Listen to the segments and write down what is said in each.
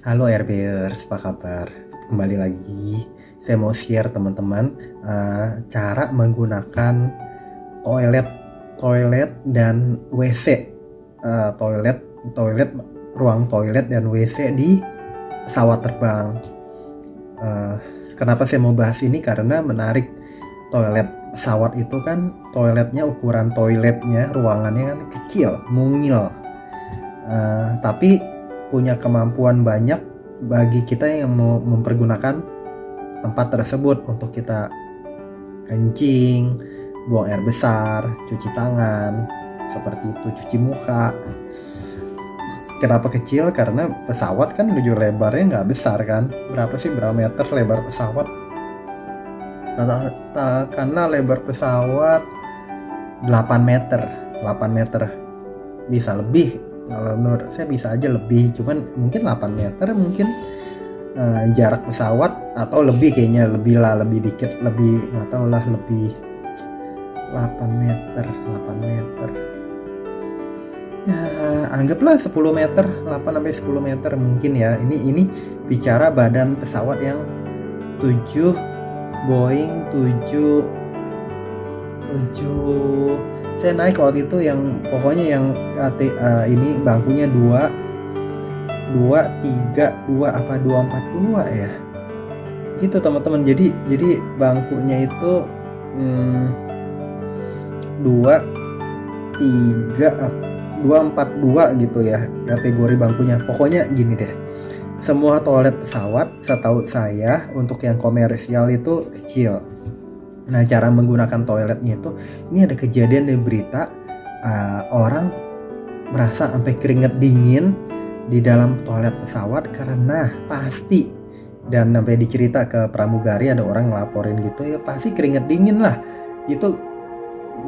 Halo Airbers, apa kabar? Kembali lagi, saya mau share teman-teman cara menggunakan toilet, toilet dan WC, toilet, toilet, ruang toilet dan WC di pesawat terbang. Eh, Kenapa saya mau bahas ini? Karena menarik. Toilet pesawat itu kan toiletnya, ukuran toiletnya, ruangannya kan kecil, mungil. Tapi punya kemampuan banyak bagi kita yang mau mempergunakan tempat tersebut untuk kita kencing, buang air besar, cuci tangan, seperti itu, cuci muka. Kenapa kecil? Karena pesawat kan lujur lebarnya nggak besar kan. Berapa sih, berapa meter lebar pesawat? Katakanlah lebar pesawat 8 meter. 8 meter. Bisa lebih. Kalau menurut saya bisa aja lebih. Cuman mungkin 8 meter mungkin jarak pesawat, atau lebih, kayaknya lebih lah, lebih dikit, lebih nggak tahu lah, lebih 8 meter, 8 meter. Ya, anggaplah 10 meter, 8 sampai 10 meter mungkin ya. Ini bicara badan pesawat yang 7 Boeing 7 saya naik waktu itu, yang pokoknya yang ini bangkunya 232 apa 242 ya gitu teman-teman. Jadi bangkunya itu 242 gitu ya kategori bangkunya. Pokoknya gini deh, semua toilet pesawat setahu saya untuk yang komersial itu kecil. Nah, cara menggunakan toiletnya itu, ini ada kejadian di berita, orang merasa sampai keringet dingin di dalam toilet pesawat karena pasti, dan sampai dicerita ke pramugari, ada orang ngelaporin gitu ya, pasti keringet dingin lah. Itu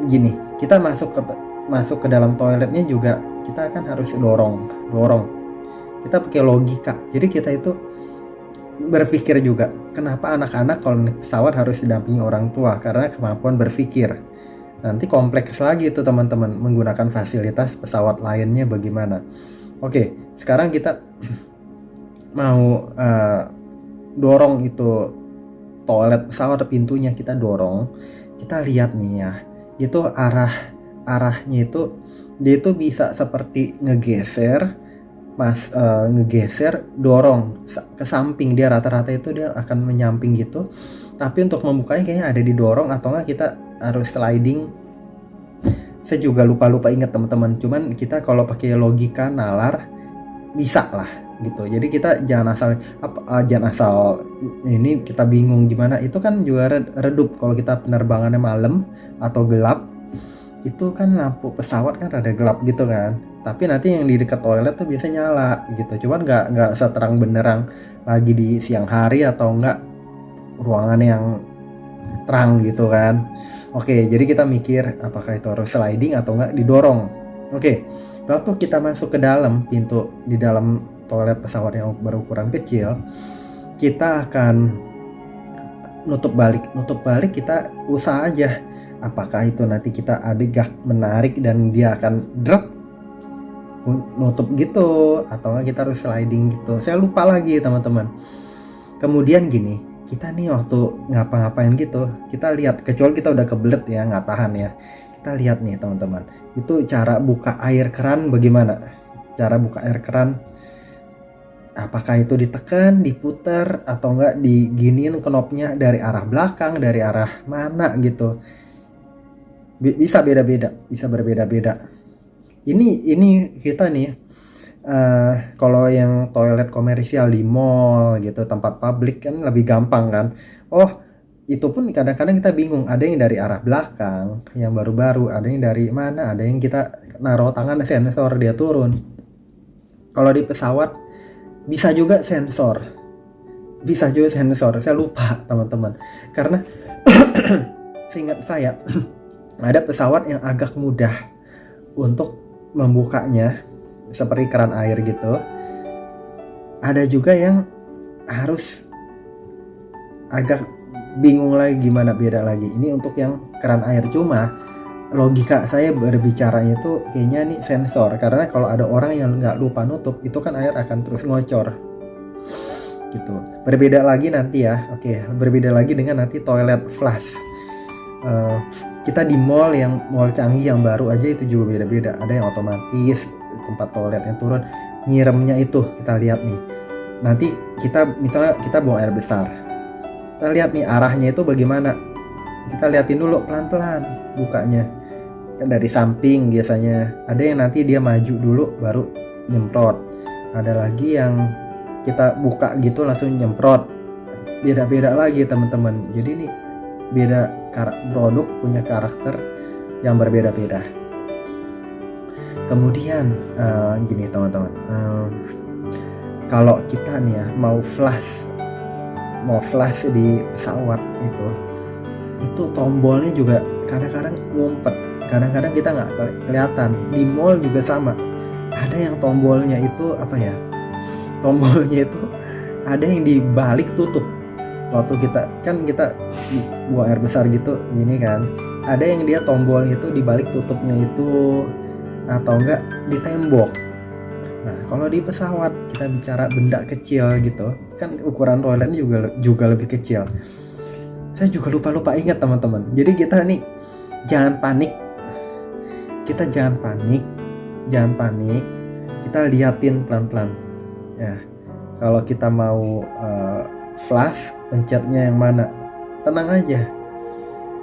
gini, kita masuk ke dalam toiletnya juga kita kan harus dorong. Kita pakai logika. Jadi kita itu berpikir juga, kenapa anak-anak kalau naik pesawat harus didampingi orang tua? Karena kemampuan berpikir. Nanti kompleks lagi itu teman-teman, menggunakan fasilitas pesawat lainnya bagaimana. Oke, sekarang kita mau dorong itu toilet pesawat, pintunya kita dorong. Kita lihat nih ya, itu arahnya itu, dia itu bisa seperti ngegeser, dorong ke samping. Dia rata-rata itu dia akan menyamping gitu, tapi untuk membukanya kayaknya ada didorong, atau enggak kita harus sliding. Saya juga lupa ingat teman-teman, cuman kita kalau pakai logika nalar bisa lah gitu. Jadi kita jangan asal ini kita bingung gimana. Itu kan juga redup kalau kita penerbangannya malam atau gelap. Itu kan lampu pesawat kan rada gelap gitu kan, tapi nanti yang di dekat toilet tuh biasa nyala gitu. Cuman nggak seterang benerang lagi di siang hari, atau enggak ruangan yang terang gitu kan. Oke, jadi kita mikir apakah itu harus sliding atau enggak didorong. Oke, waktu kita masuk ke dalam pintu di dalam toilet pesawat yang berukuran kecil, kita akan nutup balik. Kita usaha aja, apakah itu nanti kita ada gak menarik dan dia akan drop nutup gitu, atau enggak kita harus sliding gitu. Saya lupa lagi teman-teman. Kemudian gini, kita nih waktu ngapa-ngapain gitu, kita lihat, kecuali kita udah kebelet ya, nggak tahan ya, kita lihat nih teman-teman, itu cara buka air keran bagaimana. Cara buka air keran, apakah itu ditekan, diputar, atau enggak diginiin knopnya dari arah belakang, dari arah mana gitu. Bisa berbeda-beda. Ini kita nih, kalau yang toilet komersial di mall gitu, tempat publik kan lebih gampang kan. Oh, itu pun kadang-kadang kita bingung, ada yang dari arah belakang, yang baru-baru, ada yang dari mana, ada yang kita naruh tangan sensor dia turun. Kalau di pesawat bisa juga sensor, saya lupa teman-teman, karena seingat saya ada pesawat yang agak mudah untuk membukanya, seperti keran air gitu. Ada juga yang harus agak bingung lagi gimana beda lagi. Ini untuk yang keran air, cuma logika saya berbicaranya itu kayaknya nih sensor, karena kalau ada orang yang nggak lupa nutup, itu kan air akan terus ngocor. gitu. Berbeda lagi nanti ya, berbeda lagi dengan nanti toilet flush. Kita di mall canggih yang baru aja itu juga beda-beda. Ada yang otomatis, tempat toilet yang turun, nyiremnya itu kita lihat nih. Nanti misalnya kita buang air besar, kita lihat nih arahnya itu bagaimana. Kita liatin dulu pelan-pelan bukanya. Kan dari samping biasanya. Ada yang nanti dia maju dulu baru nyemprot. Ada lagi yang kita buka gitu langsung nyemprot. Beda-beda lagi teman-teman. Jadi ini beda produk punya karakter yang berbeda-beda. Kemudian gini teman-teman, kalau kita nih ya mau flash di pesawat itu tombolnya juga kadang-kadang ngumpet, kadang-kadang kita nggak kelihatan. Di mall juga sama, ada yang tombolnya itu tombolnya itu ada yang dibalik tutup. Waktu kita buang air besar gitu gini kan, ada yang dia tombolnya itu dibalik tutupnya itu, atau enggak di tembok. Nah kalau di pesawat kita bicara benda kecil gitu kan, ukuran toiletnya juga lebih kecil. Saya juga lupa ingat teman-teman. Jadi kita nih jangan panik, kita liatin pelan-pelan ya. Kalau kita mau flush, pencetnya yang mana, tenang aja,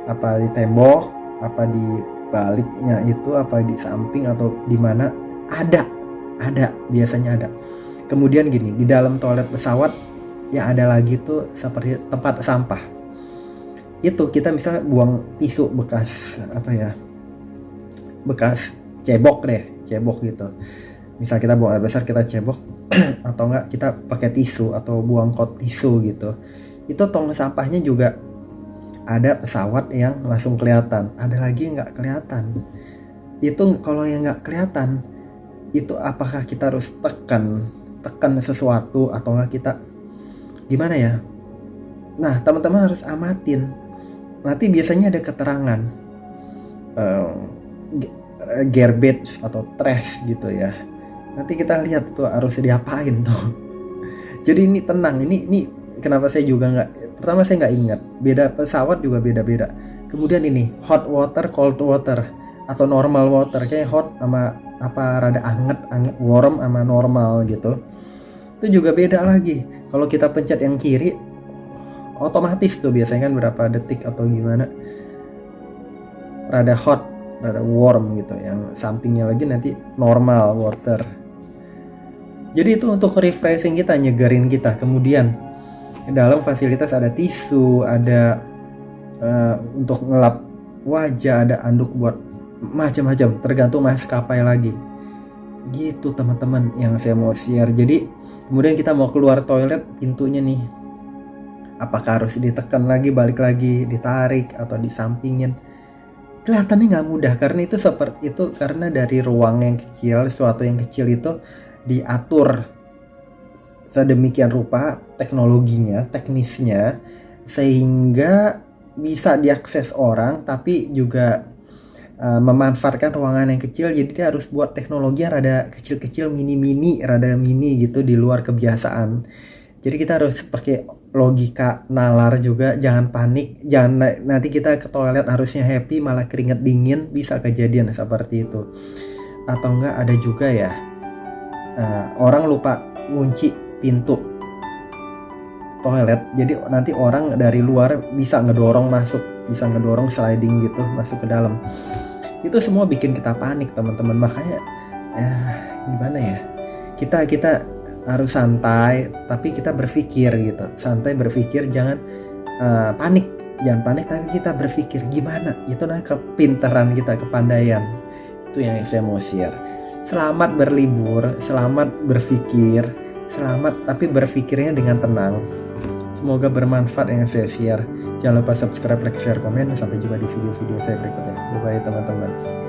apa di tembok, apa di baliknya itu, apa di samping atau di mana, ada biasanya ada. Kemudian gini, di dalam toilet pesawat ya ada lagi tuh seperti tempat sampah. Itu kita misalnya buang tisu bekas cebok gitu. Misal kita buang air besar, kita cebok atau enggak kita pakai tisu atau buang kot tisu gitu. Itu tong sampahnya juga ada pesawat yang langsung kelihatan, ada lagi yang nggak kelihatan. Itu kalau yang nggak kelihatan itu apakah kita harus tekan sesuatu atau enggak kita gimana ya? Nah teman-teman harus amatin. Nanti biasanya ada keterangan garbage atau trash gitu ya. Nanti kita lihat tuh harus diapain tuh. Jadi ini tenang, ini kenapa saya juga pertama saya nggak ingat, beda pesawat juga beda-beda. Kemudian ini hot water, cold water atau normal water, kayak hot sama rada anget, warm sama normal gitu. Itu juga beda lagi. Kalau kita pencet yang kiri otomatis tuh biasanya kan berapa detik atau gimana, rada hot, rada warm gitu. Yang sampingnya lagi nanti normal water. Jadi itu untuk refreshing kita, nyegerin kita. Kemudian dalam fasilitas ada tisu, ada untuk ngelap wajah, ada anduk buat macam-macam, tergantung maskapai lagi. Gitu teman-teman yang saya mau share. Jadi kemudian kita mau keluar toilet, pintunya nih, apakah harus ditekan lagi, balik lagi, ditarik atau disampingin? Kelihatannya nggak mudah karena itu seperti itu, karena dari ruang yang kecil, suatu yang kecil itu diatur sedemikian rupa teknologinya, teknisnya, sehingga bisa diakses orang tapi juga memanfaatkan ruangan yang kecil. Jadi dia harus buat teknologi yang rada kecil-kecil, rada mini gitu, di luar kebiasaan. Jadi kita harus pakai logika nalar juga, jangan panik, jangan nanti kita ke toilet harusnya happy malah keringet dingin, bisa kejadian seperti itu. Atau enggak ada juga ya, orang lupa ngunci pintu toilet, jadi nanti orang dari luar bisa ngedorong sliding gitu masuk ke dalam. Itu semua bikin kita panik teman-teman. Makanya gimana ya, kita harus santai, tapi kita berpikir gitu, santai berpikir, jangan panik tapi kita berpikir gimana. Itu kepintaran kita, kepandaian. Itu yang saya mau share. Selamat berlibur, selamat berpikir, selamat tapi berpikirnya dengan tenang. Semoga bermanfaat yang saya share. Jangan lupa subscribe, like, share, komen. Sampai jumpa di video-video saya berikutnya. Bye-bye teman-teman.